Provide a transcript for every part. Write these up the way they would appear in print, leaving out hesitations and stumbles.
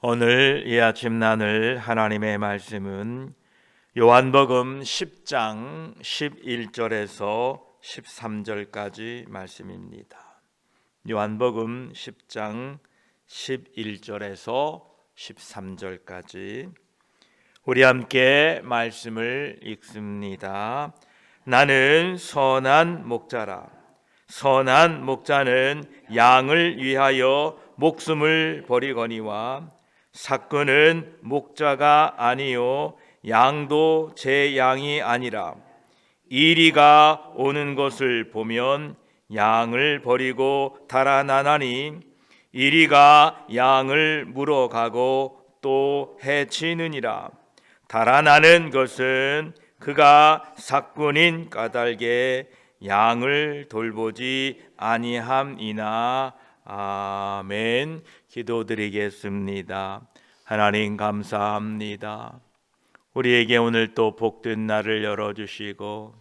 오늘 이 아침 나눌 하나님의 말씀은 요한복음 10장 11절에서 13절까지 말씀입니다. 요한복음 10장 11절에서 13절까지 우리 함께 말씀을 읽습니다. 나는 선한 목자라. 선한 목자는 양을 위하여 목숨을 버리거니와 삭그는 목자가 아니요 양도 제 양이 아니라 이리가 오는 것을 보면 양을 버리고 달아나나니 이리가 양을 물어가고 또 해치느니라. 달아나는 것은 그가 삭군인 까닭에 양을 돌보지 아니함이나. 아멘. 기도드리겠습니다. 하나님 감사합니다. 우리에게 오늘 또 복된 날을 열어주시고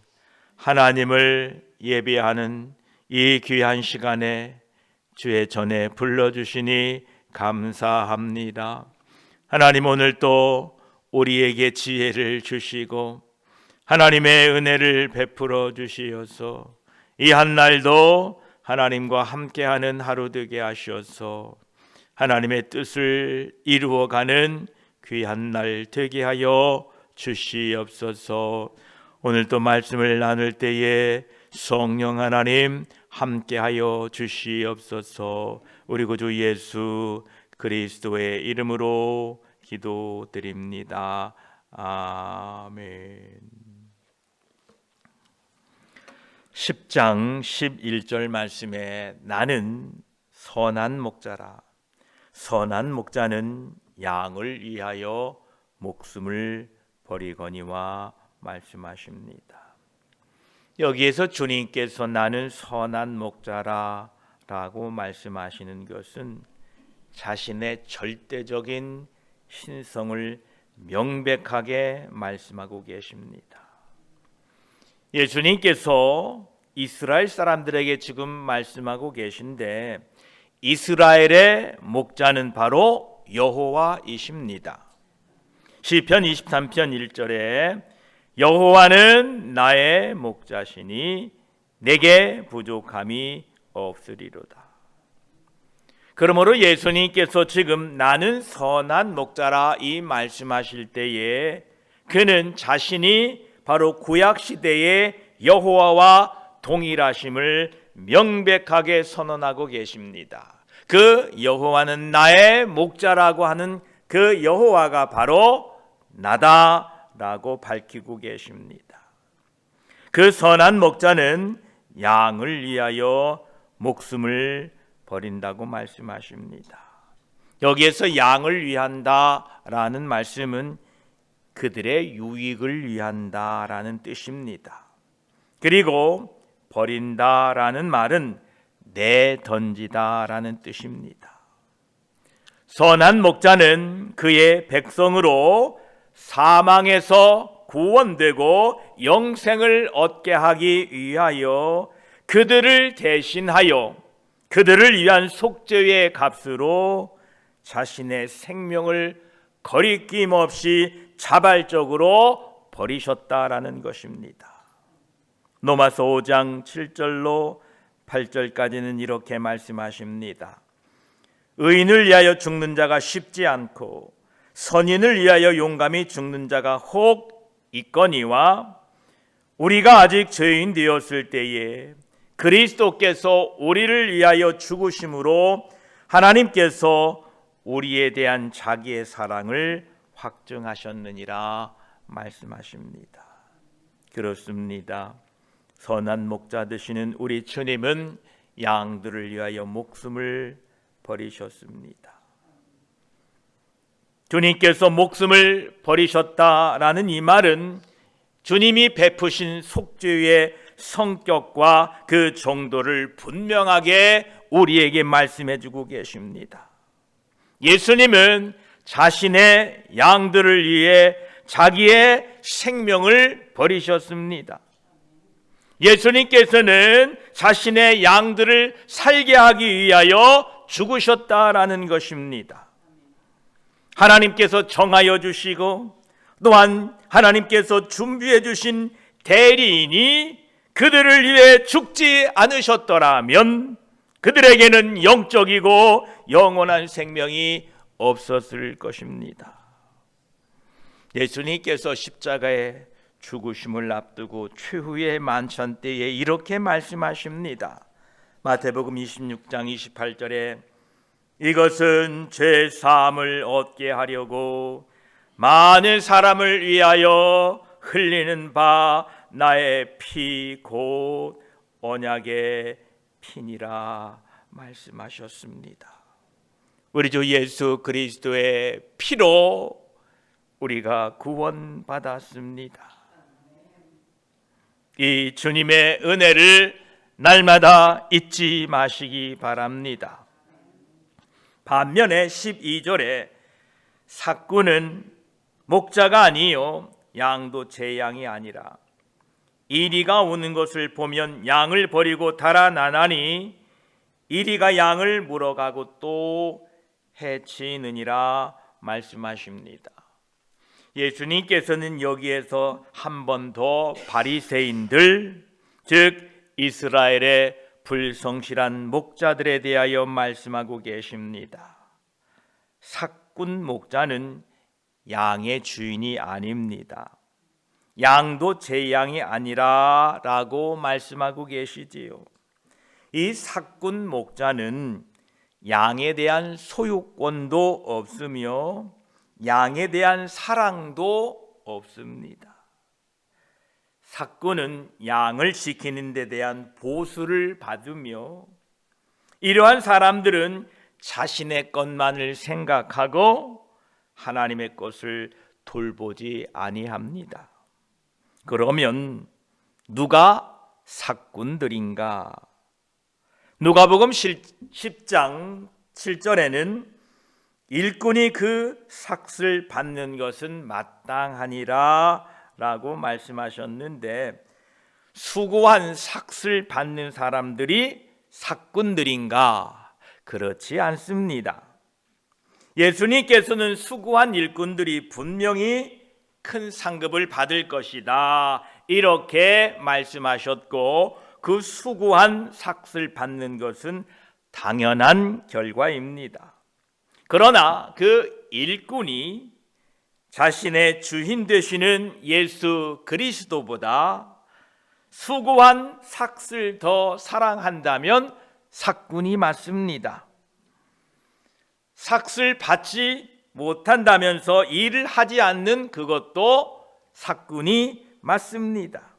하나님을 예배하는 이 귀한 시간에 주의 전에 불러주시니 감사합니다. 하나님 오늘 또 우리에게 지혜를 주시고 하나님의 은혜를 베풀어 주시어서 이 한날도 하나님과 함께하는 하루 되게 하셔서 하나님의 뜻을 이루어가는 귀한 날 되게 하여 주시옵소서. 오늘도 말씀을 나눌 때에 성령 하나님 함께하여 주시옵소서. 우리 구주 예수 그리스도의 이름으로 기도드립니다. 아멘. 10장 11절 말씀에 나는 선한 목자라. 선한 목자는 양을 위하여 목숨을 버리거니와 말씀하십니다. 여기에서 주님께서 나는 선한 목자라 라고 말씀하시는 것은 자신의 절대적인 신성을 명백하게 말씀하고 계십니다. 예수님께서 이스라엘 사람들에게 지금 말씀하고 계신데 이스라엘의 목자는 바로 여호와이십니다. 시편 23편 1절에 여호와는 나의 목자시니 내게 부족함이 없으리로다. 그러므로 예수님께서 지금 나는 선한 목자라 이 말씀하실 때에 그는 자신이 바로 구약시대의 여호와와 동일하심을 명백하게 선언하고 계십니다. 그 여호와는 나의 목자라고 하는 그 여호와가 바로 나다라고 밝히고 계십니다. 그 선한 목자는 양을 위하여 목숨을 버린다고 말씀하십니다. 여기에서 양을 위한다라는 말씀은 그들의 유익을 위한다라는 뜻입니다. 그리고 버린다라는 말은 내던지다라는 뜻입니다. 선한 목자는 그의 백성으로 사망에서 구원되고 영생을 얻게 하기 위하여 그들을 대신하여 그들을 위한 속죄의 값으로 자신의 생명을 거리낌 없이 자발적으로 버리셨다라는 것입니다. 로마서 5장 7절로 8절까지는 이렇게 말씀하십니다. 의인을 위하여 죽는 자가 쉽지 않고 선인을 위하여 용감히 죽는 자가 혹 있거니와 우리가 아직 죄인 되었을 때에 그리스도께서 우리를 위하여 죽으심으로 하나님께서 우리에 대한 자기의 사랑을 확증하셨느니라 말씀하십니다. 그렇습니다. 선한 목자 되시는 우리 주님은 양들을 위하여 목숨을 버리셨습니다. 주님께서 목숨을 버리셨다라는 이 말은 주님이 베푸신 속죄의 성격과 그 정도를 분명하게 우리에게 말씀해 주고 계십니다. 예수님은 자신의 양들을 위해 자기의 생명을 버리셨습니다. 예수님께서는 자신의 양들을 살게 하기 위하여 죽으셨다라는 것입니다. 하나님께서 정하여 주시고 또한 하나님께서 준비해 주신 대리인이 그들을 위해 죽지 않으셨더라면 그들에게는 영적이고 영원한 생명이 없었을 것입니다. 예수님께서 십자가에 죽으심을 앞두고 최후의 만찬 때에 이렇게 말씀하십니다. 마태복음 26장 28절에 이것은 죄 사함을 얻게 하려고 많은 사람을 위하여 흘리는 바 나의 피 곧 언약의 피니라 말씀하셨습니다. 우리 주 예수 그리스도의 피로 우리가 구원받았습니다. 이 주님의 은혜를 날마다 잊지 마시기 바랍니다. 반면에 12절에 삭구는 목자가 아니요 양도 제 양이 아니라 이리가 오는 것을 보면 양을 버리고 달아나나니 이리가 양을 물어가고 또 해치느니라 말씀하십니다. 예수님께서는 여기에서 한 번 더 바리새인들, 즉 이스라엘의 불성실한 목자들에 대하여 말씀하고 계십니다. 삭군 목자는 양의 주인이 아닙니다. 양도 제 양이 아니라 라고 말씀하고 계시지요. 이 삭군 목자는 양에 대한 소유권도 없으며 양에 대한 사랑도 없습니다. 삭군은 양을 지키는 데 대한 보수를 받으며 이러한 사람들은 자신의 것만을 생각하고 하나님의 것을 돌보지 아니합니다. 그러면 누가 삭군들인가? 누가복음 10장 7절에는 일꾼이 그 삭을 받는 것은 마땅하니라 라고 말씀하셨는데 수고한 삭을 받는 사람들이 삭군들인가? 그렇지 않습니다. 예수님께서는 수고한 일꾼들이 분명히 큰 상급을 받을 것이다 이렇게 말씀하셨고 그 수고한 삭을 받는 것은 당연한 결과입니다. 그러나 그 일꾼이 자신의 주인 되시는 예수 그리스도보다 수고한 삭을 더 사랑한다면 삭군이 맞습니다. 삭을 받지 못한다면서 일을 하지 않는 그것도 삭군이 맞습니다.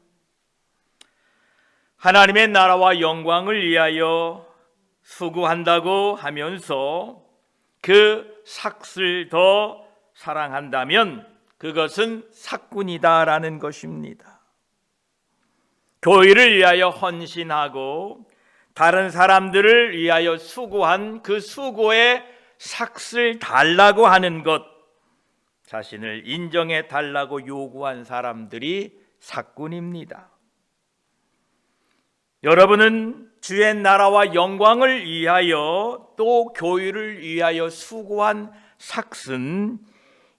하나님의 나라와 영광을 위하여 수고한다고 하면서 그 삭을 더 사랑한다면 그것은 삭군이다라는 것입니다. 교회를 위하여 헌신하고 다른 사람들을 위하여 수고한 그 수고의 삭을 달라고 하는 것, 자신을 인정해 달라고 요구한 사람들이 삭군입니다. 여러분은 주의 나라와 영광을 위하여 또 교회를 위하여 수고한 삭은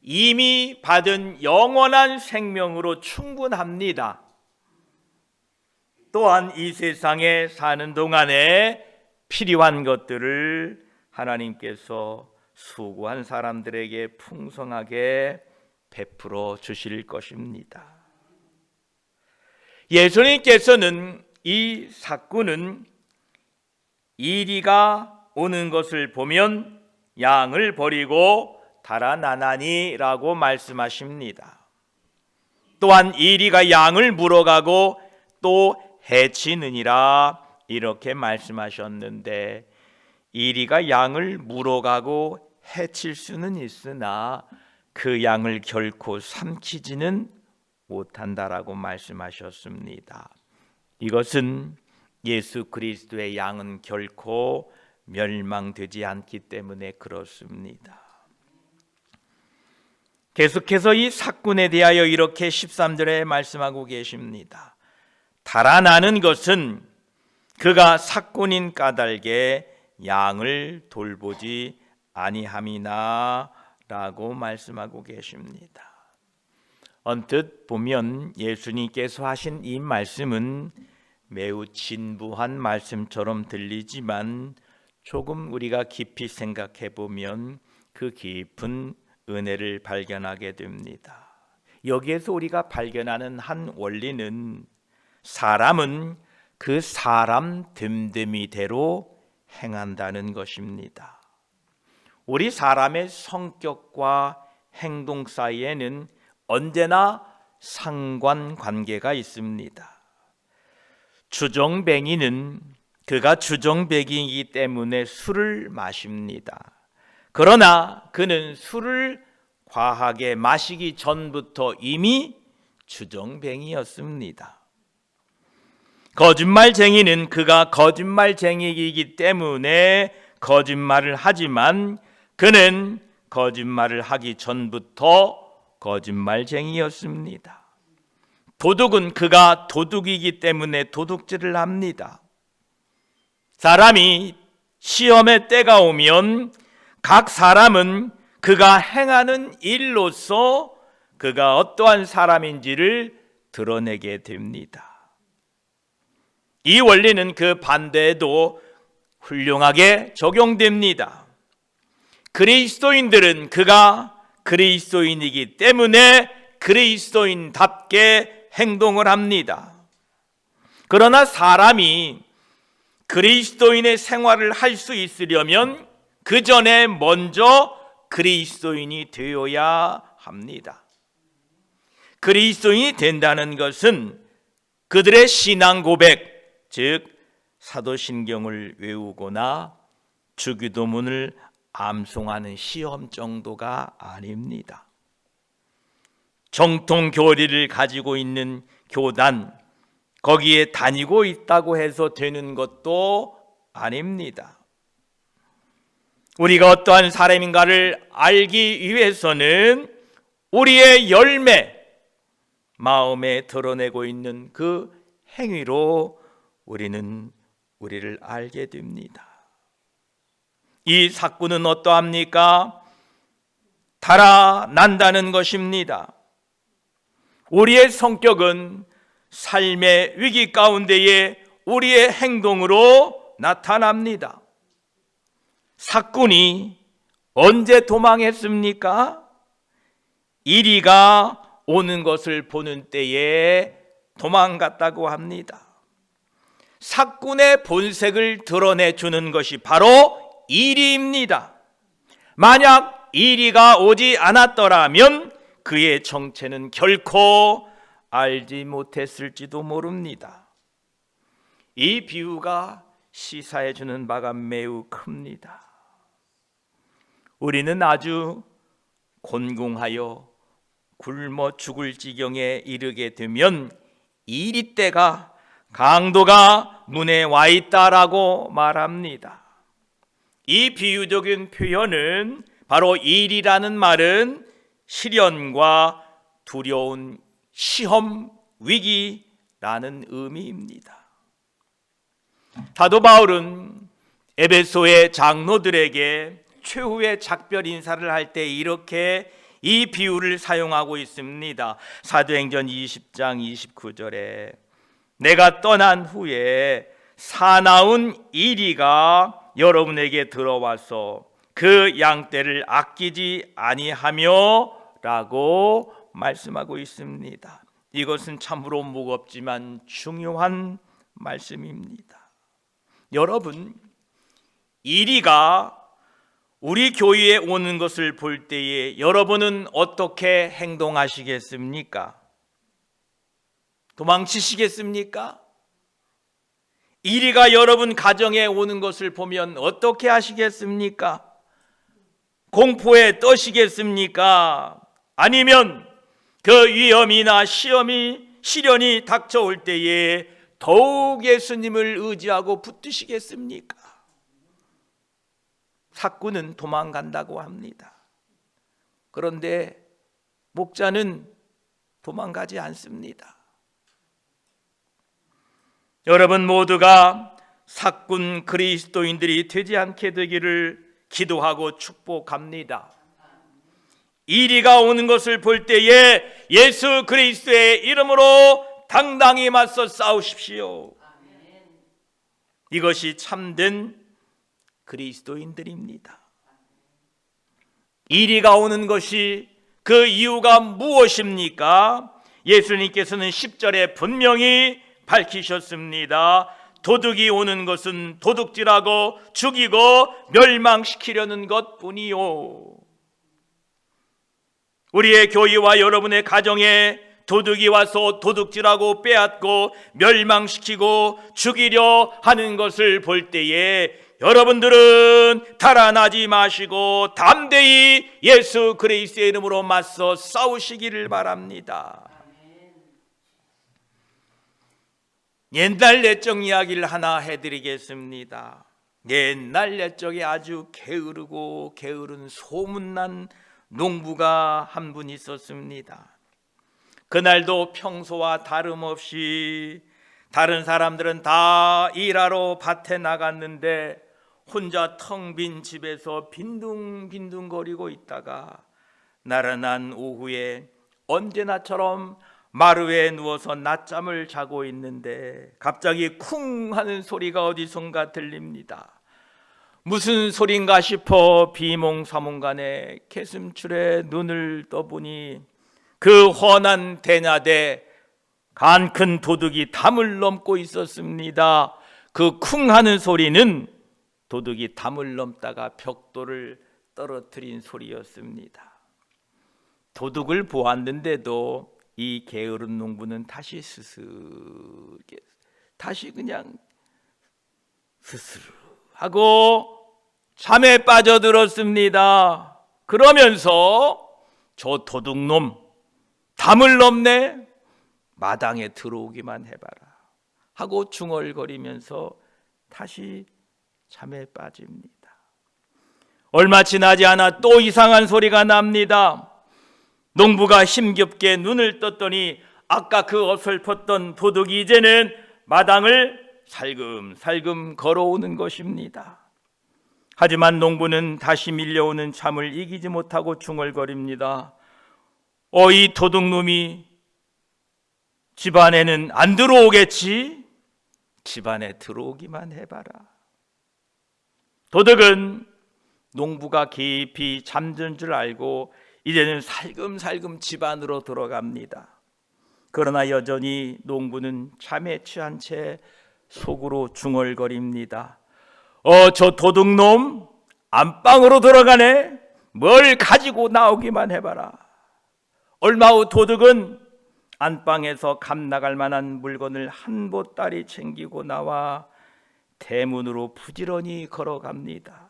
이미 받은 영원한 생명으로 충분합니다. 또한 이 세상에 사는 동안에 필요한 것들을 하나님께서 수고한 사람들에게 풍성하게 베풀어 주실 것입니다. 예수님께서는 이 삭군은 이리가 오는 것을 보면 양을 버리고 달아나나니 라고 말씀하십니다. 또한 이리가 양을 물어가고 또 해치느니라 이렇게 말씀하셨는데 이리가 양을 물어가고 해칠 수는 있으나 그 양을 결코 삼키지는 못한다라고 말씀하셨습니다. 이것은 예수 그리스도의 양은 결코 멸망되지 않기 때문에 그렇습니다. 계속해서 이 삭군에 대하여 이렇게 13절에 말씀하고 계십니다. 달아나는 것은 그가 삭군인 까닭에 양을 돌보지 아니함이나 라고 말씀하고 계십니다. 언뜻 보면 예수님께서 하신 이 말씀은 매우 진부한 말씀처럼 들리지만 조금 우리가 깊이 생각해 보면 그 깊은 은혜를 발견하게 됩니다. 여기에서 우리가 발견하는 한 원리는 사람은 그 사람 됨됨이대로 행한다는 것입니다. 우리 사람의 성격과 행동 사이에는 언제나 상관관계가 있습니다. 주정뱅이는 그가 주정뱅이이기 때문에 술을 마십니다. 그러나 그는 술을 과하게 마시기 전부터 이미 주정뱅이였습니다. 거짓말쟁이는 그가 거짓말쟁이이기 때문에 거짓말을 하지만 그는 거짓말을 하기 전부터 거짓말쟁이였습니다. 도둑은 그가 도둑이기 때문에 도둑질을 합니다. 사람이 시험의 때가 오면 각 사람은 그가 행하는 일로서 그가 어떠한 사람인지를 드러내게 됩니다. 이 원리는 그 반대에도 훌륭하게 적용됩니다. 그리스도인들은 그가 그리스도인이기 때문에 그리스도인답게 행동을 합니다. 그러나 사람이 그리스도인의 생활을 할 수 있으려면 그 전에 먼저 그리스도인이 되어야 합니다. 그리스도인이 된다는 것은 그들의 신앙 고백, 즉 사도신경을 외우거나 주기도문을 암송하는 시험 정도가 아닙니다. 정통 교리를 가지고 있는 교단, 거기에 다니고 있다고 해서 되는 것도 아닙니다. 우리가 어떠한 사람인가를 알기 위해서는 우리의 열매, 마음에 드러내고 있는 그 행위로 우리는 우리를 알게 됩니다. 이 사건은 어떠합니까? 달아난다는 것입니다. 우리의 성격은 삶의 위기 가운데에 우리의 행동으로 나타납니다. 삭군이 언제 도망했습니까? 이리가 오는 것을 보는 때에 도망갔다고 합니다. 삭군의 본색을 드러내주는 것이 바로 이리입니다. 만약 이리가 오지 않았더라면 그의 정체는 결코 알지 못했을지도 모릅니다. 이 비유가 시사해주는 바가 매우 큽니다. 우리는 아주 곤궁하여 굶어 죽을 지경에 이르게 되면 이리 때가 강도가 문에 와 있다라고 말합니다. 이 비유적인 표현은 바로 일이라는 말은 시련과 두려운 시험, 위기라는 의미입니다. 사도 바울은 에베소의 장로들에게 최후의 작별 인사를 할 때 이렇게 이 비유를 사용하고 있습니다. 사도행전 20장 29절에 내가 떠난 후에 사나운 이리가 여러분에게 들어와서 그 양떼를 아끼지 아니하며 라고 말씀하고 있습니다. 이것은 참으로 무겁지만 중요한 말씀입니다. 여러분, 이리가 우리 교회에 오는 것을 볼 때에 여러분은 어떻게 행동하시겠습니까? 도망치시겠습니까? 이리가 여러분 가정에 오는 것을 보면 어떻게 하시겠습니까? 공포에 떠시겠습니까? 아니면 그 위험이나 시련이 닥쳐올 때에 더욱 예수님을 의지하고 붙드시겠습니까? 삭군은 도망간다고 합니다. 그런데 목자는 도망가지 않습니다. 여러분 모두가 삭군 그리스도인들이 되지 않게 되기를 기도하고 축복합니다. 이리가 오는 것을 볼 때에 예수 그리스도의 이름으로 당당히 맞서 싸우십시오. 이것이 참된 그리스도인들입니다. 이리가 오는 것이 그 이유가 무엇입니까? 예수님께서는 10절에 분명히 밝히셨습니다. 도둑이 오는 것은 도둑질하고 죽이고 멸망시키려는 것뿐이요. 우리의 교회와 여러분의 가정에 도둑이 와서 도둑질하고 빼앗고 멸망시키고 죽이려 하는 것을 볼 때에 여러분들은 달아나지 마시고 담대히 예수 그리스도의 이름으로 맞서 싸우시기를 바랍니다. 옛날 옛적 이야기를 하나 해드리겠습니다. 옛날 옛적에 아주 게으른 소문난 농부가 한 분 있었습니다. 그날도 평소와 다름없이 다른 사람들은 다 일하러 밭에 나갔는데 혼자 텅 빈 집에서 빈둥빈둥거리고 있다가 나른한 오후에 언제나처럼 마루에 누워서 낮잠을 자고 있는데 갑자기 쿵 하는 소리가 어디선가 들립니다. 무슨 소린가 싶어 비몽사몽간에 개슴출에 눈을 떠보니 그 훤한 대낮에 간 큰 도둑이 담을 넘고 있었습니다. 그 쿵 하는 소리는 도둑이 담을 넘다가 벽돌을 떨어뜨린 소리였습니다. 도둑을 보았는데도 이 게으른 농부는 다시 그냥 스스로하고 잠에 빠져들었습니다. 그러면서 저 도둑놈 담을 넘네, 마당에 들어오기만 해봐라 하고 중얼거리면서 다시 잠에 빠집니다. 얼마 지나지 않아 또 이상한 소리가 납니다. 농부가 힘겹게 눈을 떴더니 아까 그 어설펐던 도둑이 이제는 마당을 살금살금 걸어오는 것입니다. 하지만 농부는 다시 밀려오는 잠을 이기지 못하고 중얼거립니다. 이 도둑놈이 집안에는 안 들어오겠지? 집안에 들어오기만 해봐라. 도둑은 농부가 깊이 잠든 줄 알고 이제는 살금살금 집 안으로 들어갑니다. 그러나 여전히 농부는 잠에 취한 채 속으로 중얼거립니다. 저 도둑놈 안방으로 들어가네. 뭘 가지고 나오기만 해봐라. 얼마 후 도둑은 안방에서 감나갈 만한 물건을 한 보따리 챙기고 나와 대문으로 부지런히 걸어갑니다.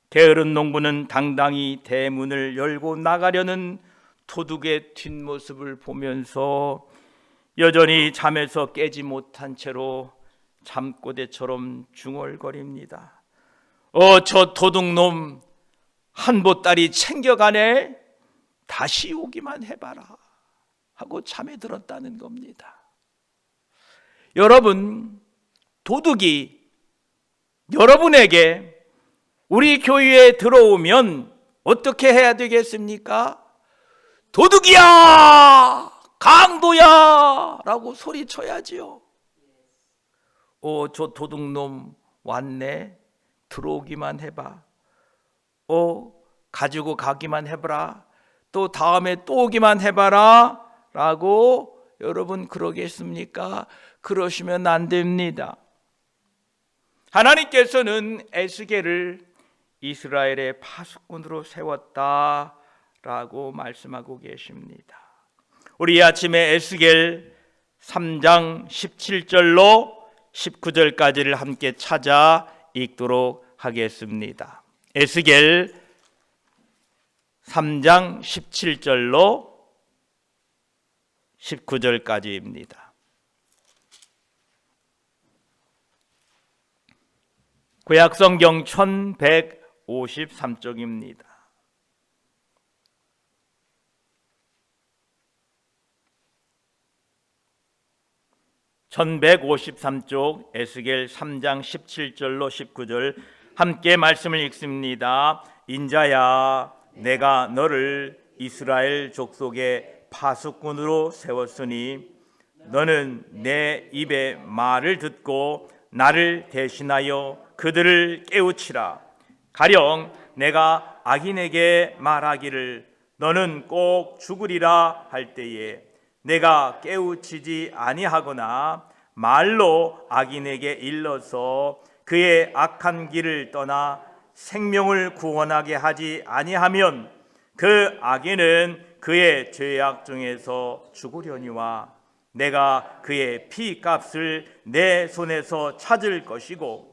게으른 농부는 당당히 대문을 열고 나가려는 도둑의 뒷모습을 보면서 여전히 잠에서 깨지 못한 채로 잠꼬대처럼 중얼거립니다. 저 도둑놈 한 보따리 챙겨가네. 다시 오기만 해봐라 하고 잠에 들었다는 겁니다. 여러분, 도둑이 여러분에게 우리 교회에 들어오면 어떻게 해야 되겠습니까? 도둑이야! 강도야! 라고 소리쳐야지요. 저 도둑놈 왔네. 들어오기만 해봐. 가지고 가기만 해봐라. 또 다음에 또 오기만 해봐라. 라고 여러분 그러겠습니까? 그러시면 안 됩니다. 하나님께서는 에스겔을 이스라엘의 파수꾼으로 세웠다라고 말씀하고 계십니다. 우리 아침에 에스겔 3장 17절로 19절까지를 함께 찾아 읽도록 하겠습니다. 에스겔 3장 17절로 19절까지입니다. 구약성경 1153쪽입니다. (1153쪽) 에스겔 3장 17절로 19절 함께 말씀을 읽습니다. 인자야, 내가 너를 이스라엘 족속의 파수꾼으로 세웠으니 너는 내 입의 말을 듣고 나를 대신하여 그들을 깨우치라. 가령 내가 악인에게 말하기를 너는 꼭 죽으리라 할 때에 내가 깨우치지 아니하거나 말로 악인에게 일러서 그의 악한 길을 떠나 생명을 구원하게 하지 아니하면 그 악인은 그의 죄악 중에서 죽으려니와 내가 그의 피값을 내 손에서 찾을 것이고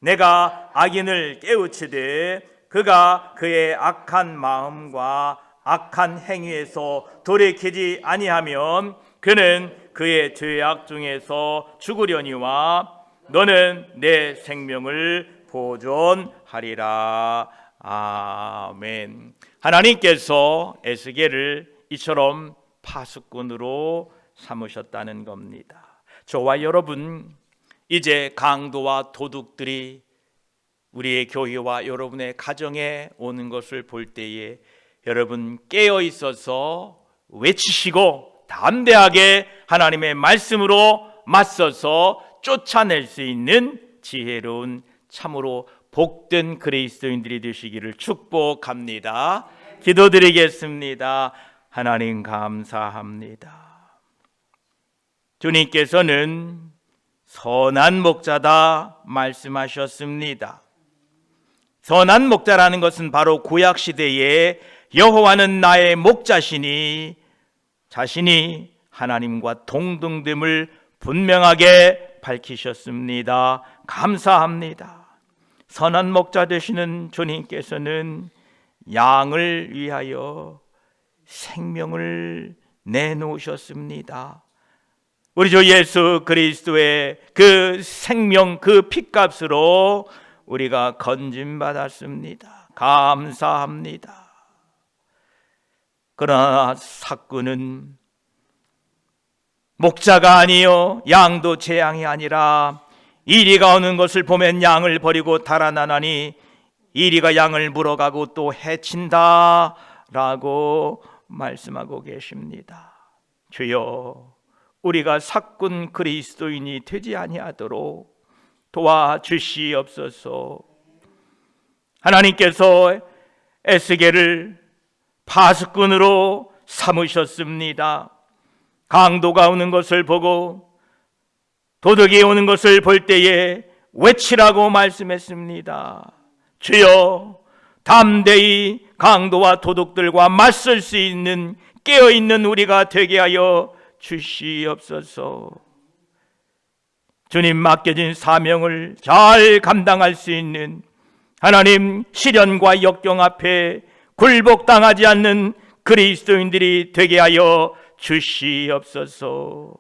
내가 악인을 깨우치되 그가 그의 악한 마음과 악한 행위에서 돌이키지 아니하면 그는 그의 죄악 중에서 죽으려니와 너는 내 생명을 보존하리라. 아멘. 하나님께서 에스겔을 이처럼 파수꾼으로 삼으셨다는 겁니다. 저와 여러분, 이제 강도와 도둑들이 우리의 교회와 여러분의 가정에 오는 것을 볼 때에 여러분 깨어 있어서 외치시고 담대하게 하나님의 말씀으로 맞서서 쫓아낼 수 있는 지혜로운 참으로 복된 그리스도인들이 되시기를 축복합니다. 기도드리겠습니다. 하나님 감사합니다. 주님께서는 선한 목자다 말씀하셨습니다. 선한 목자라는 것은 바로 구약 시대에 여호와는 나의 목자시니 자신이 하나님과 동등됨을 분명하게 밝히셨습니다. 감사합니다. 선한 목자 되시는 주님께서는 양을 위하여 생명을 내놓으셨습니다. 우리 주 예수 그리스도의 그 생명, 그 피값으로 우리가 건짐받았습니다. 감사합니다. 그러나 삭구는 목자가 아니요 양도 제 양이 아니라 이리가 오는 것을 보면 양을 버리고 달아나나니 이리가 양을 물어가고 또 해친다 라고 말씀하고 계십니다. 주여, 우리가 삭군 그리스도인이 되지 아니하도록 도와주시옵소서. 하나님께서 에스겔을 파수꾼으로 삼으셨습니다. 강도가 오는 것을 보고 도둑이 오는 것을 볼 때에 외치라고 말씀했습니다. 주여, 담대히 강도와 도둑들과 맞설 수 있는 깨어있는 우리가 되게 하여 주시옵소서. 주님 맡겨진 사명을 잘 감당할 수 있는 하나님 시련과 역경 앞에 굴복당하지 않는 그리스도인들이 되게 하여 주시옵소서.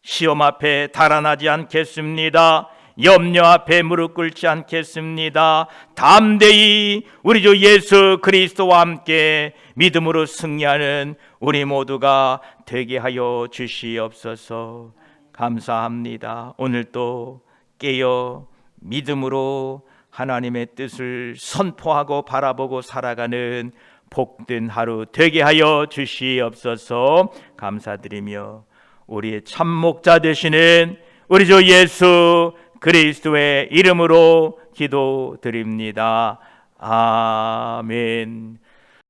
시험 앞에 달아나지 않겠습니다. 염려 앞에 무릎 꿇지 않겠습니다. 담대히 우리 주 예수 그리스도와 함께 믿음으로 승리하는 우리 모두가 되게 하여 주시옵소서. 감사합니다. 오늘도 깨어 믿음으로 하나님의 뜻을 선포하고 바라보고 살아가는 복된 하루 되게 하여 주시옵소서. 감사드리며 우리의 참목자 되시는 우리 주 예수 그리스도의 이름으로 기도드립니다. 아멘.